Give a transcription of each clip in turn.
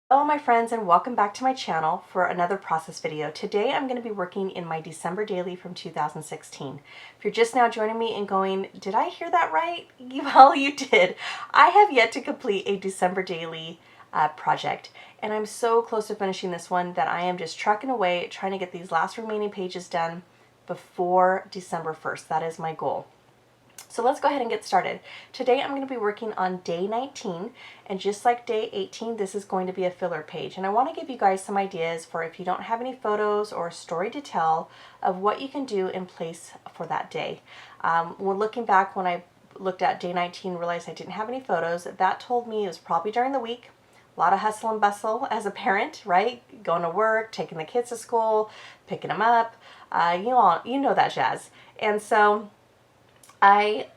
Hello my friends, and welcome back to my channel for another process video. Today I'm going to be working in my December daily from 2016. If you're just now joining me and going, did I hear that right? Well, you did. I have yet to complete a December daily project, and I'm so close to finishing this one that I am just trucking away trying to get these last remaining pages done before December 1st. That is my goal. So let's go ahead and get started. Today I'm going to be working on day 19, and just like day 18, this is going to be a filler page. And I want to give you guys some ideas for if you don't have any photos or a story to tell of what you can do in place for that day. When looking back, when I looked at day 19, realized I didn't have any photos. That told me it was probably during the week. A lot of hustle and bustle as a parent, right? Going to work, taking the kids to school, picking them up, you know that jazz. And so I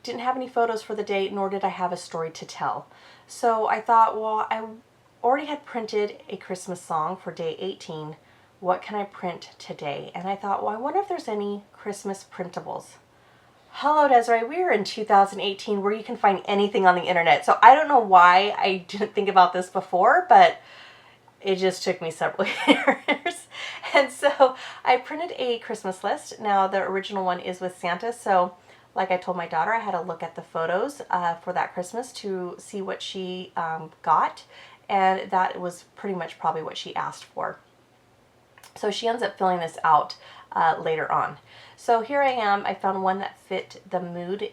didn't have any photos for the day, nor did I have a story to tell. So I thought, well, I already had printed a Christmas song for day 18. What can I print today? And I thought, well, I wonder if there's any Christmas printables. Hello, Desiree. We're in 2018 where you can find anything on the internet. So I don't know why I didn't think about this before, but it just took me several years. And so I printed a Christmas list. Now the original one is with Santa, so like I told my daughter, I had to look at the photos for that Christmas to see what she got, and that was pretty much probably what she asked for. So she ends up filling this out later on. So here I am. I found one that fit the mood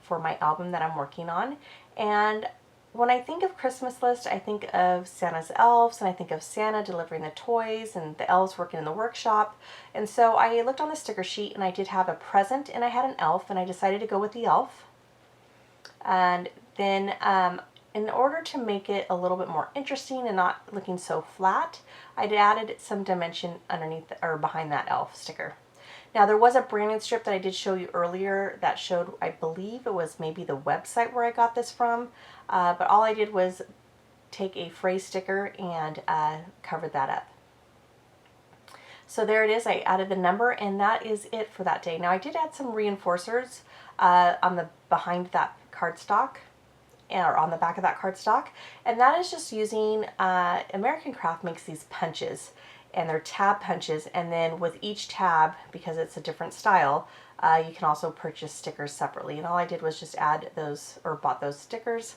for my album that I'm working on. And when I think of Christmas list, I think of Santa's elves, and I think of Santa delivering the toys and the elves working in the workshop. And so I looked on the sticker sheet, and I did have a present and I had an elf, and I decided to go with the elf. And then in order to make it a little bit more interesting and not looking so flat, I'd added some dimension underneath or behind that elf sticker. Now there was a branding strip that I did show you earlier that showed, I believe it was maybe the website where I got this from, but all I did was take a phrase sticker and covered that up. So there it is. I added the number, and that is it for that day. Now I did add some reinforcers on the behind that cardstock, or on the back of that cardstock, and that is just using American Craft makes these punches, and they're tab punches, and then with each tab, because it's a different style, you can also purchase stickers separately. And all I did was just add those, or bought those stickers,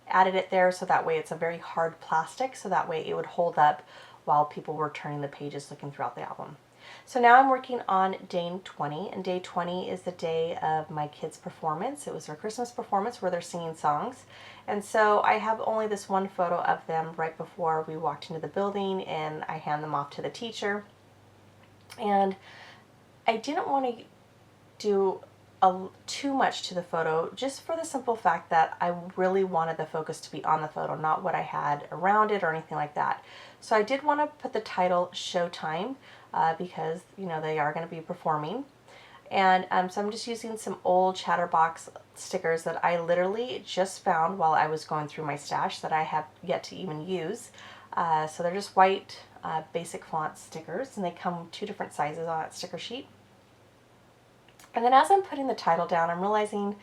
added it there, so that way it's a very hard plastic, so that way it would hold up while people were turning the pages looking throughout the album. So now I'm working on day 20, and day 20 is the day of my kids' performance. It was their Christmas performance where they're singing songs. And so I have only this one photo of them right before we walked into the building, and I hand them off to the teacher. And I didn't want to do too much to the photo, just for the simple fact that I really wanted the focus to be on the photo, not what I had around it or anything like that. So I did want to put the title Showtime because, you know, they are going to be performing. And so I'm just using some old Chatterbox stickers that I literally just found while I was going through my stash that I have yet to even use. So they're just white basic font stickers, and they come 2 different sizes on that sticker sheet. And then as I'm putting the title down, I'm realizing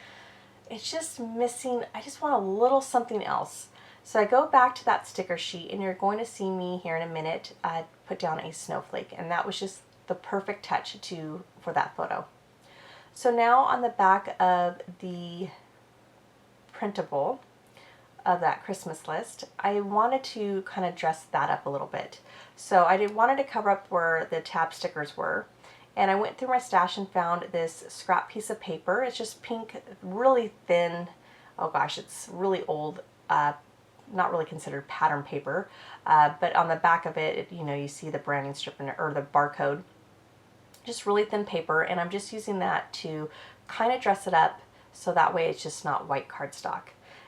it's just missing, I just want a little something else. So I go back to that sticker sheet, and you're going to see me here in a minute put down a snowflake, and that was just the perfect touch for that photo. So now on the back of the printable of that Christmas list, I wanted to kind of dress that up a little bit. So I wanted to cover up where the tab stickers were. And I went through my stash and found this scrap piece of paper. It's just pink, really thin. Oh gosh, it's really old, not really considered pattern paper. But on the back of it, you know, you see the branding strip or the barcode. Just really thin paper, and I'm just using that to kind of dress it up so that way it's just not white cardstock.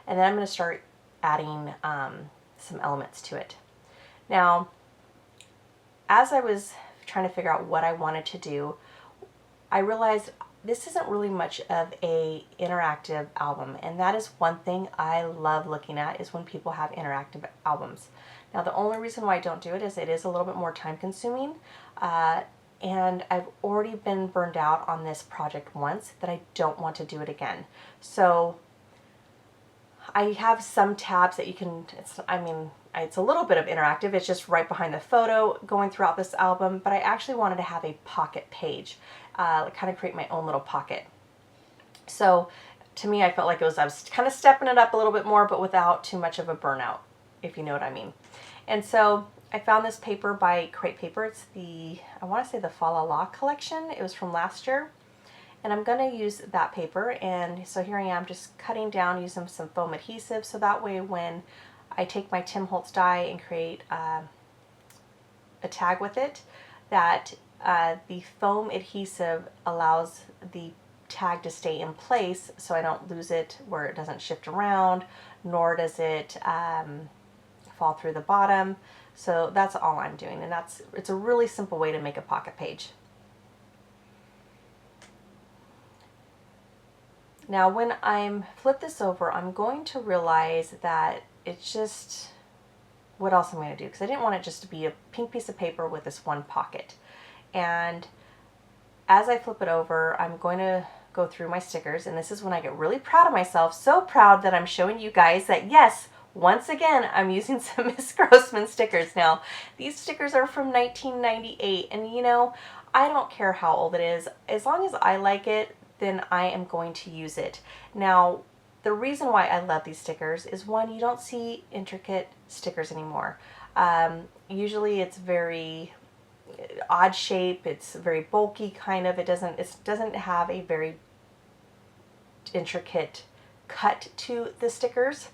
And then I'm going to start adding some elements to it. Now, as I was trying to figure out what I wanted to do, I realized this isn't really much of a interactive album, and that is one thing I love looking at, is when people have interactive albums. Now the only reason why I don't do it is a little bit more time consuming, and I've already been burned out on this project once that I don't want to do it again. So I have some tabs that you can, it's a little bit of interactive. It's just right behind the photo going throughout this album, but I actually wanted to have a pocket page, kind of create my own little pocket. So to me, I felt like I was kind of stepping it up a little bit more, but without too much of a burnout, if you know what I mean. And so I found this paper by Crate Paper. It's I want to say the Fa La La collection. It was from last year. And I'm going to use that paper, and so here I am just cutting down using some foam adhesive, so that way when I take my Tim Holtz die and create a tag with it, that the foam adhesive allows the tag to stay in place so I don't lose it where it doesn't shift around, nor does it fall through the bottom. So that's all I'm doing, and it's a really simple way to make a pocket page. Now when I'm flip this over, I'm going to realize that it's just, what else am I going to do? Because I didn't want it just to be a pink piece of paper with this one pocket. And as I flip it over, I'm going to go through my stickers, and this is when I get really proud of myself, so proud that I'm showing you guys that yes, once again, I'm using some Miss Grossman stickers. Now, these stickers are from 1998, and you know, I don't care how old it is. As long as I like it, then I am going to use it. Now, the reason why I love these stickers is, one, you don't see intricate stickers anymore. Usually it's very odd shape, it's very bulky kind of, it doesn't have a very intricate cut to the stickers.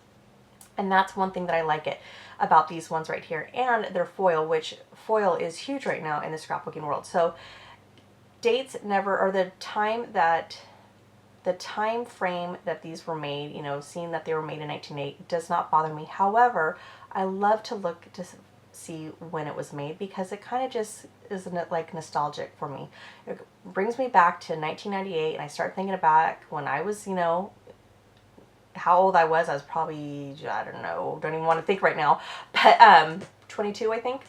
And that's one thing that I like it about these ones right here. And they're foil, which foil is huge right now in the scrapbooking world. So dates never, or the time frame that these were made, you know, seeing that they were made in 1908 does not bother me. However, I love to look to see when it was made, because it kind of just is like nostalgic for me. It brings me back to 1998, and I start thinking back when I was, you know, how old I was. I was probably, I don't know, don't even want to think right now, but 22, I think.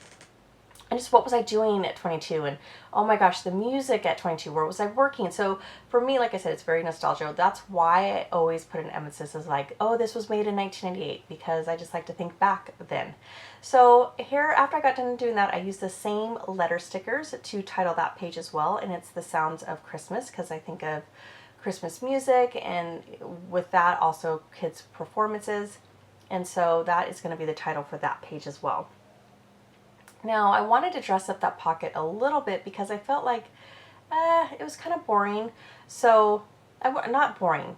And just what was I doing at 22? And oh my gosh, the music at 22, where was I working? So for me, like I said, it's very nostalgic. That's why I always put an emphasis as like, oh, this was made in 1998, because I just like to think back then. So here, after I got done doing that, I used the same letter stickers to title that page as well. And it's The Sounds of Christmas, because I think of Christmas music, and with that also kids' performances. And so that is going to be the title for that page as well. Now, I wanted to dress up that pocket a little bit because I felt like it was kind of boring. So, not boring.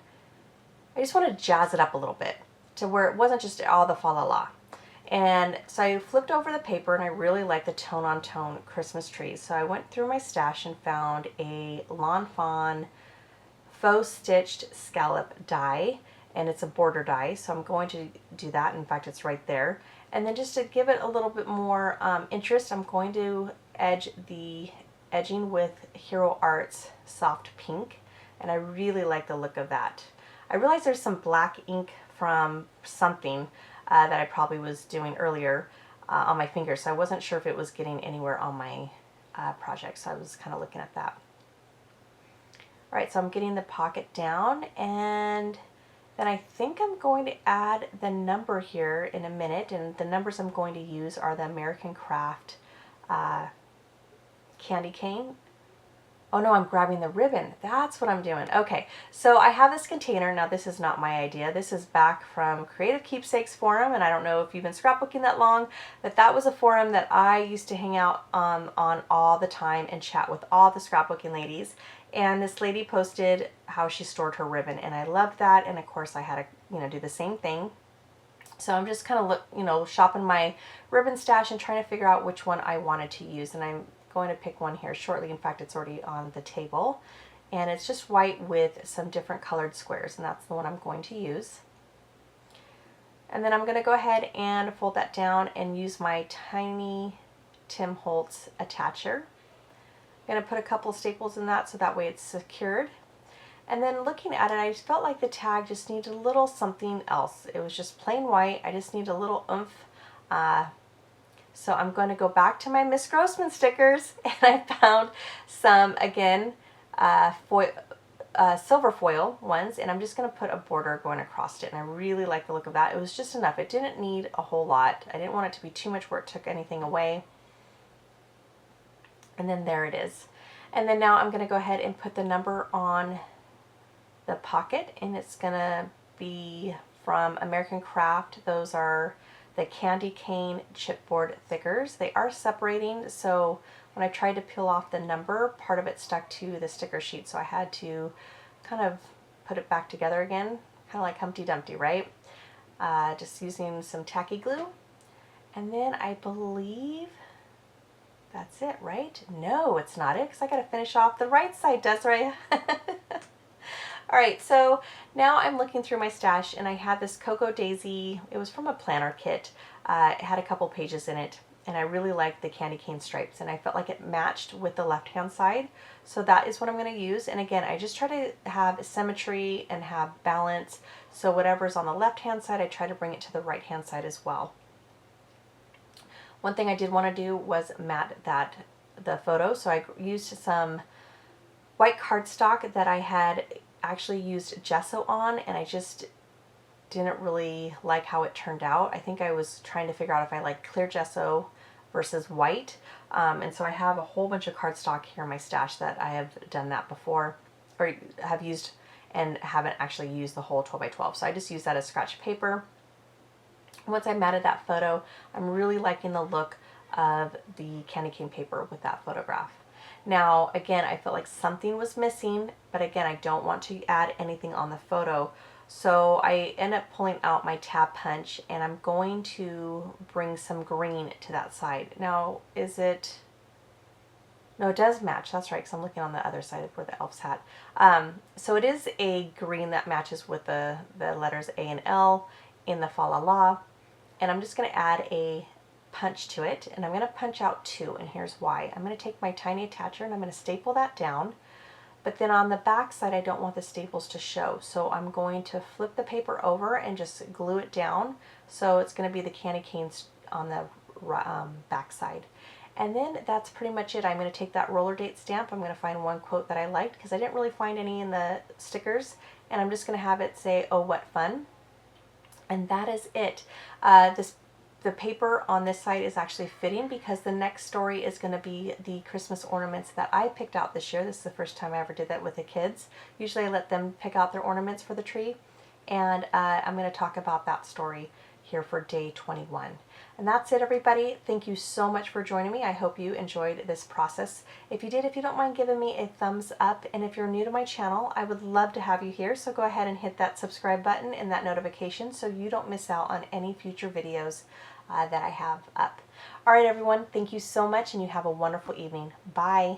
I just wanted to jazz it up a little bit to where it wasn't just all the fa la la. And so I flipped over the paper, and I really like the tone-on-tone Christmas trees. So I went through my stash and found a Lawn Fawn faux stitched scallop die, and it's a border die. So I'm going to do that. In fact, it's right there. And then just to give it a little bit more interest, I'm going to edge the edging with Hero Arts Soft Pink, and I really like the look of that. I realized there's some black ink from something that I probably was doing earlier on my fingers, so I wasn't sure if it was getting anywhere on my project, so I was kind of looking at that. All right, so I'm getting the pocket down, and then I think I'm going to add the number here in a minute, and the numbers I'm going to use are the American Craft candy cane. Oh no, I'm grabbing the ribbon. That's what I'm doing. Okay, so I have this container. Now this is not my idea. This is back from Creative Keepsakes Forum, and I don't know if you've been scrapbooking that long, but that was a forum that I used to hang out on all the time and chat with all the scrapbooking ladies. And this lady posted how she stored her ribbon, and I loved that. And of course I had to, you know, do the same thing. So I'm just kind of shopping my ribbon stash and trying to figure out which one I wanted to use. And I'm going to pick one here shortly. In fact, it's already on the table, and it's just white with some different colored squares, and that's the one I'm going to use. And then I'm going to go ahead and fold that down and use my tiny Tim Holtz attacher. I'm going to put a couple staples in that so that way it's secured. And then looking at it, I just felt like the tag just needed a little something else. It was just plain white. I just need a little oomph. So I'm going to go back to my Miss Grossman stickers, and I found some, again, silver foil ones, and I'm just going to put a border going across it, and I really like the look of that. It was just enough. It didn't need a whole lot. I didn't want it to be too much where it took anything away. And then there it is. And then now I'm going to go ahead and put the number on the pocket, and it's going to be from American Craft. Those are the candy cane chipboard thickers. They are separating, so when I tried to peel off the number, part of it stuck to the sticker sheet, so I had to kind of put it back together again, kind of like Humpty Dumpty, right? Just using some tacky glue. And then I believe that's it, right? No, it's not it, because I got to finish off the right side, Desiree. All right, so now I'm looking through my stash, and I had this Cocoa Daisy. It was from a planner kit. It had a couple pages in it, and I really liked the candy cane stripes, and I felt like it matched with the left-hand side. So that is what I'm going to use. And again, I just try to have symmetry and have balance. So whatever's on the left-hand side, I try to bring it to the right-hand side as well. One thing I did want to do was mat the photo. So I used some white cardstock that I had actually used gesso on, and I just didn't really like how it turned out. I think I was trying to figure out if I like clear gesso versus white, and so I have a whole bunch of cardstock here in my stash that I have done that before, or have used, and haven't actually used the whole 12 by 12. So I just use that as scratch paper. Once I matted that photo, I'm really liking the look of the candy cane paper with that photograph. Now, again, I felt like something was missing, but again, I don't want to add anything on the photo. So I end up pulling out my tab punch, and I'm going to bring some green to that side. Now, is it... No, it does match. That's right, because I'm looking on the other side of where the elf's hat. So it is a green that matches with the letters A and L in the Fa La La. And I'm just going to add a punch to it, and I'm going to punch out 2, and here's why. I'm going to take my tiny attacher and I'm going to staple that down, but then on the back side I don't want the staples to show, so I'm going to flip the paper over and just glue it down, so it's going to be the candy canes on the back side. And then that's pretty much it. I'm going to take that roller date stamp. I'm going to find one quote that I liked, because I didn't really find any in the stickers, and I'm just going to have it say, "Oh, what fun." And that is it. The paper on this side is actually fitting, because the next story is going to be the Christmas ornaments that I picked out this year. This is the first time I ever did that with the kids. Usually I let them pick out their ornaments for the tree, and I'm going to talk about that story here for day 21. And that's it, everybody. Thank you so much for joining me. I hope you enjoyed this process. If you did, if you don't mind giving me a thumbs up, and if you're new to my channel, I would love to have you here. So go ahead and hit that subscribe button and that notification so you don't miss out on any future videos that I have up. All right, everyone. Thank you so much, and you have a wonderful evening. Bye.